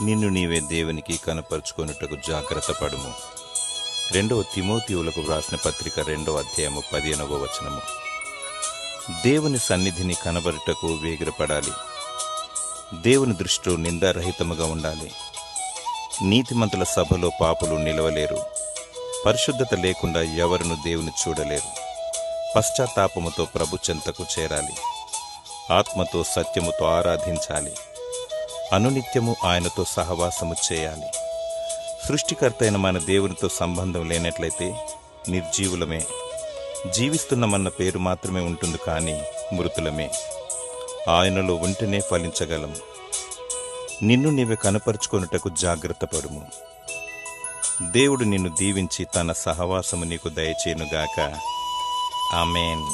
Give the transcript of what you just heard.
నిన్ను నీవే దేవునికి కనపరుచుకొనుటకు జాగ్రత్త పడుము. 2 తిమోతియులకు వ్రాసిన పత్రిక 2వ అధ్యాయము 15వ వచనము. దేవుని సన్నిధిని కనబరుటకు వేగిరపడాలి. దేవుని దృష్టిలో నిందారహితముగా ఉండాలి. నీతిమంతుల సభలో పాపులు నిలవలేరు. పరిశుద్ధత లేకుండా ఎవరును దేవుని చూడలేరు. పశ్చాత్తాపముతో ప్రభు చెంతకు చేరాలి. ఆత్మతో సత్యముతో ఆరాధించాలి. అనునిత్యము ఆయనతో సహవాసము చేయాలి. సృష్టికర్త అయిన మన దేవునితో సంబంధం లేనట్లయితే నిర్జీవులమే. జీవిస్తున్నమన్న పేరు మాత్రమే ఉంటుంది, కానీ మృతులమే. ఆయనలో ఉంటేనే ఫలించగలం. నిన్ను నీవే కనపరుచుకొనుటకు జాగ్రత్త పడుము. దేవుడు నిన్ను దీవించి తన సహవాసము నీకు దయచేయునుగాక. ఆమేన్.